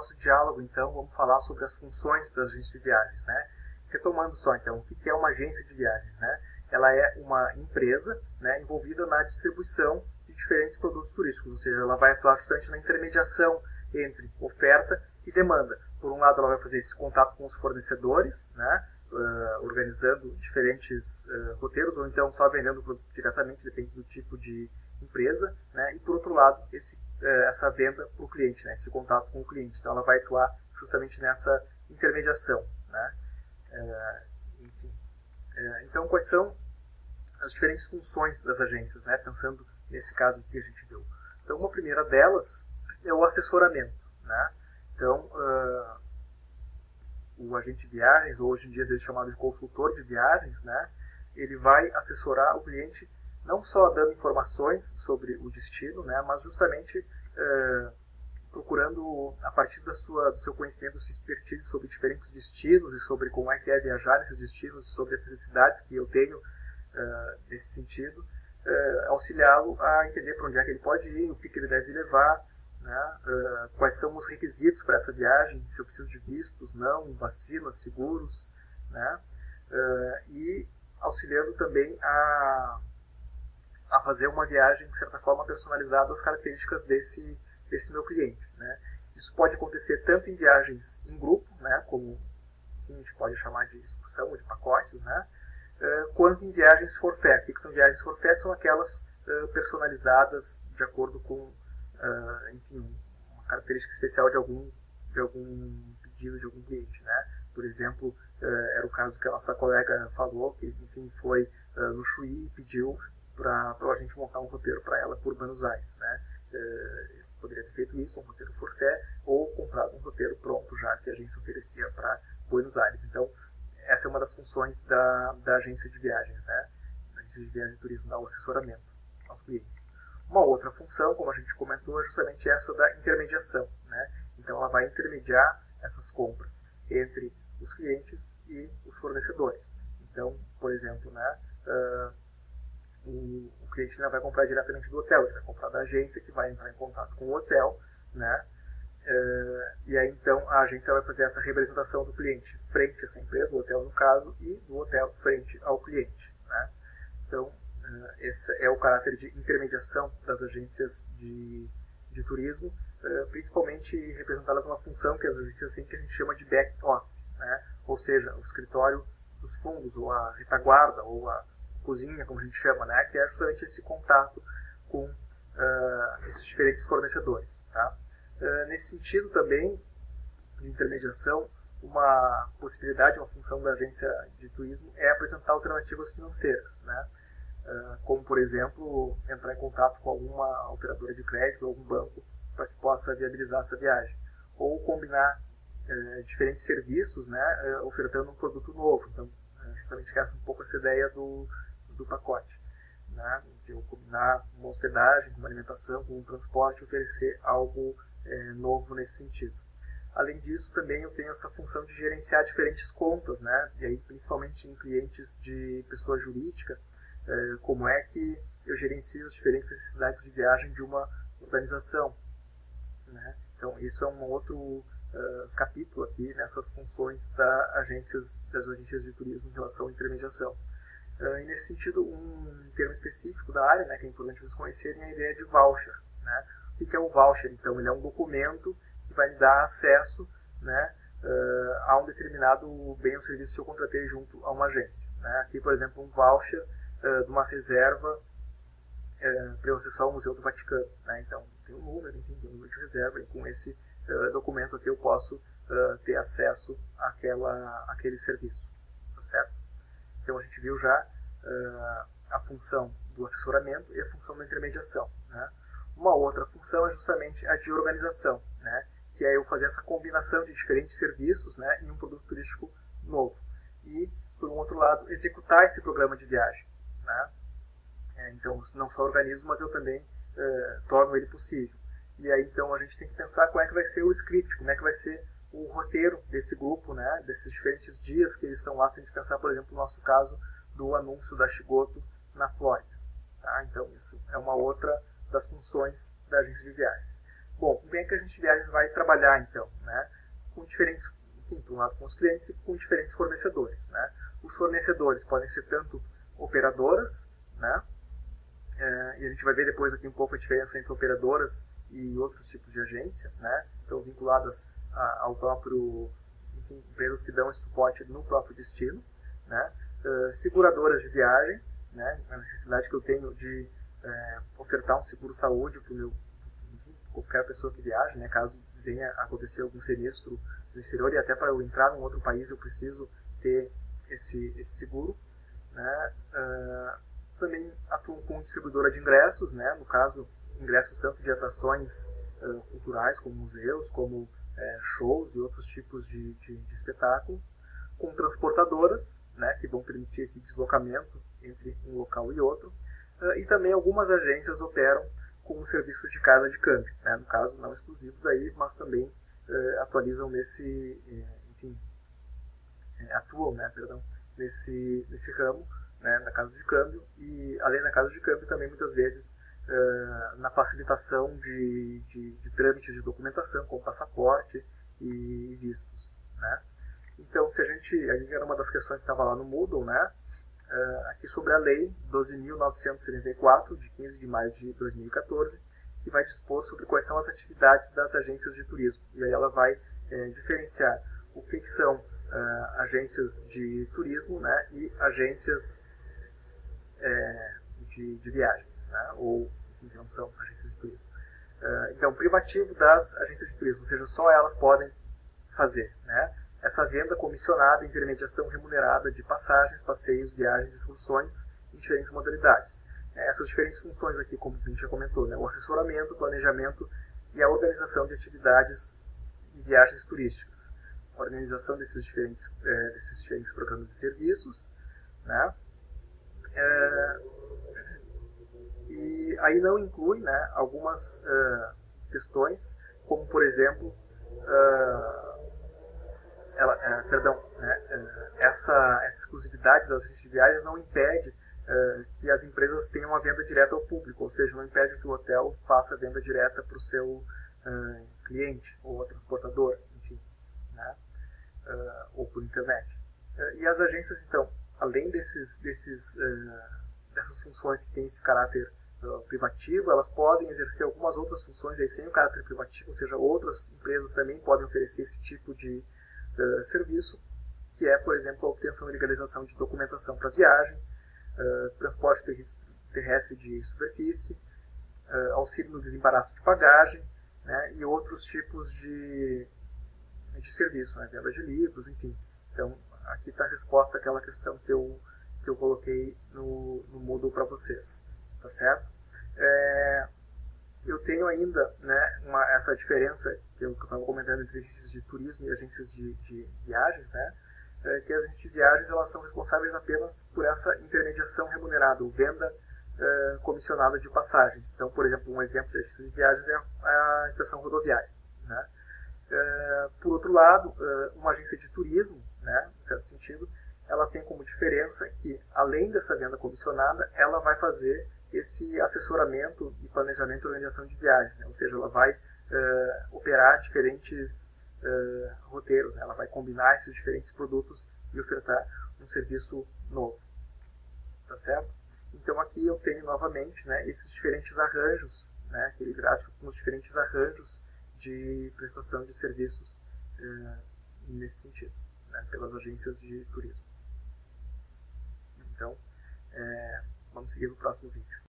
nosso diálogo, então, vamos falar sobre as funções das agências de viagens, né? Retomando só, então, o que é uma agência de viagens, né? Ela é uma empresa, né, envolvida na distribuição de diferentes produtos turísticos, ou seja, ela vai atuar justamente na intermediação entre oferta e demanda. Por um lado, ela vai fazer esse contato com os fornecedores, né, organizando diferentes roteiros, ou então só vendendo o produto diretamente, depende do tipo de empresa, né, e por outro lado, essa venda para o cliente, né, esse contato com o cliente. Então, ela vai atuar justamente nessa intermediação, né. Enfim. Então, quais são as diferentes funções das agências, né, pensando nesse caso que a gente viu? Então, uma primeira delas é o assessoramento, né. Então, o agente de viagens, ou hoje em dia ele é chamado de consultor de viagens, né, ele vai assessorar o cliente não só dando informações sobre o destino, né, mas justamente procurando, a partir do seu conhecimento, da sua expertise sobre diferentes destinos e sobre como é que é viajar nesses destinos, sobre as necessidades que eu tenho nesse sentido, auxiliá-lo a entender para onde é que ele pode ir, o que ele deve levar, né, quais são os requisitos para essa viagem, se eu preciso de vistos, não, vacinas, seguros, né, e auxiliando também a fazer uma viagem, de certa forma, personalizada às características desse meu cliente, né. Isso pode acontecer tanto em viagens em grupo, né, como a gente pode chamar de excursão ou de pacotes, né, quanto em viagens forfait. O que são viagens forfait? São aquelas personalizadas de acordo com, enfim, uma característica especial de algum pedido de algum cliente, né. Por exemplo, era o caso que a nossa colega falou, que enfim, foi no Chuí e pediu para a gente montar um roteiro para ela por Buenos Aires, né. Poderia ter feito isso, um roteiro forfait, ou comprado um roteiro pronto já que a agência oferecia para Buenos Aires. Então, essa é uma das funções da agência de viagens, né? A agência de viagens e turismo dá o assessoramento aos clientes. Uma outra função, como a gente comentou, é justamente essa da intermediação, né? Então, ela vai intermediar essas compras entre os clientes e os fornecedores. Então, por exemplo, né, o cliente não vai comprar diretamente do hotel, ele vai comprar da agência que vai entrar em contato com o hotel, né? E aí então a agência vai fazer essa representação do cliente frente a essa empresa, o hotel no caso, e do hotel frente ao cliente, né? Então esse é o caráter de intermediação das agências de turismo, principalmente representadas numa função que as agências têm, que a gente chama de back office, né? Ou seja, o escritório dos fundos, ou a retaguarda, ou a cozinha, como a gente chama, né? Que é justamente esse contato com esses diferentes fornecedores, tá? Nesse sentido também, de intermediação, uma possibilidade, uma função da agência de turismo é apresentar alternativas financeiras, né? Como, por exemplo, entrar em contato com alguma operadora de crédito ou algum banco para que possa viabilizar essa viagem. Ou combinar diferentes serviços, né, ofertando um produto novo. Então, justamente essa é um pouco essa ideia do pacote, né? De eu combinar uma hospedagem, uma alimentação, com um transporte, oferecer algo novo nesse sentido. Além disso, também eu tenho essa função de gerenciar diferentes contas, né? E aí, principalmente em clientes de pessoa jurídica, como é que eu gerencio as diferentes necessidades de viagem de uma organização, né? Então, isso é um outro capítulo aqui nessas funções das agências de turismo em relação à intermediação. E nesse sentido, um termo específico da área, né, que é importante vocês conhecerem, é a ideia de voucher, né? O que é o voucher? Então, ele é um documento que vai me dar acesso, né, a um determinado bem ou serviço que eu contratei junto a uma agência, né? Aqui, por exemplo, um voucher de uma reserva para eu acessar o Museu do Vaticano, né? Então, tem um número, enfim, tem um número de reserva, e com esse documento aqui eu posso ter acesso àquele serviço, tá certo? Então, a gente viu já a função do assessoramento e a função da intermediação, né? Uma outra função é justamente a de organização, né? Que é eu fazer essa combinação de diferentes serviços, né, em um produto turístico novo. E, por um outro lado, executar esse programa de viagem, né? Então, não só organizo, mas eu também torno ele possível. E aí, então, a gente tem que pensar como é que vai ser o script, como é que vai ser o roteiro desse grupo, né, desses diferentes dias que eles estão lá. Se a gente pensar, por exemplo, no nosso caso do anúncio da Shigoto na Flórida, tá? Então, isso é uma outra das funções da agência de viagens. Bom, como é que a agência de viagens vai trabalhar, então, né? diferentes, enfim, por um lado com os clientes e com diferentes fornecedores, né? Os fornecedores podem ser tanto operadoras, né? E a gente vai ver depois aqui um pouco a diferença entre operadoras e outros tipos de agência, né? Então vinculadas ao próprio, enfim, empresas que dão esse suporte no próprio destino, né? Seguradoras de viagem, né? A necessidade que eu tenho de ofertar um seguro saúde para qualquer pessoa que viaje, né? Caso venha acontecer algum sinistro no exterior, e até para eu entrar num outro país eu preciso ter esse seguro, né? Também atuam como distribuidora de ingressos, né? No caso, ingressos tanto de atrações culturais, como museus, como shows e outros tipos de espetáculo, com transportadoras, né? Que vão permitir esse deslocamento entre um local e outro, e também algumas agências operam com o serviço de casa de câmbio, né? No caso não exclusivo daí, mas também atualizam enfim, atuam, né? Perdão, nesse ramo, né? Na casa de câmbio, e além da casa de câmbio também muitas vezes na facilitação de trâmites de documentação, como passaporte e vistos, né? Então, se a gente era uma das questões que estava lá no Moodle, né? Aqui sobre a Lei 12.974, de 15 de maio de 2014, que vai dispor sobre quais são as atividades das agências de turismo. E aí ela vai diferenciar o que são agências de turismo, né, e agências de viagens, né, ou que não são agências de turismo. Então, privativo das agências de turismo, ou seja, só elas podem fazer, né? Essa venda comissionada, intermediação remunerada de passagens, passeios, viagens e excursões em diferentes modalidades. Essas diferentes funções aqui, como a gente já comentou, né? O assessoramento, o planejamento e a organização de atividades e viagens turísticas. A organização desses diferentes programas e serviços, né? E aí não inclui, né, algumas questões, como por exemplo, essa exclusividade das agências de viagens não impede que as empresas tenham uma venda direta ao público, ou seja, não impede que o hotel faça venda direta para o seu cliente ou transportador, enfim, né, ou por internet. E as agências, então, além dessas funções que têm esse caráter privativo, elas podem exercer algumas outras funções aí sem o caráter privativo, ou seja, outras empresas também podem oferecer esse tipo de serviço, que é, por exemplo, a obtenção e legalização de documentação para viagem, transporte terrestre de superfície, auxílio no desembaraço de bagagem, né, e outros tipos de serviço, né, venda de livros, enfim. Então, aqui está a resposta àquela questão que eu coloquei no Moodle para vocês, tá certo? Eu tenho ainda, né, essa diferença que eu estava comentando entre agências de turismo e agências de viagens, né, que as agências de viagens elas são responsáveis apenas por essa intermediação remunerada, ou venda comissionada de passagens. Então, por exemplo, um exemplo de agência de viagens é a estação rodoviária, né? Por outro lado, uma agência de turismo, né, em certo sentido, ela tem como diferença que, além dessa venda comissionada, ela vai fazer esse assessoramento e planejamento e organização de viagens, né? Ou seja, ela vai operar diferentes roteiros, né? Ela vai combinar esses diferentes produtos e ofertar um serviço novo, tá certo? Então aqui eu tenho novamente, né, esses diferentes arranjos, né, aquele gráfico com os diferentes arranjos de prestação de serviços nesse sentido, né, pelas agências de turismo. Então, vamos seguir no próximo vídeo.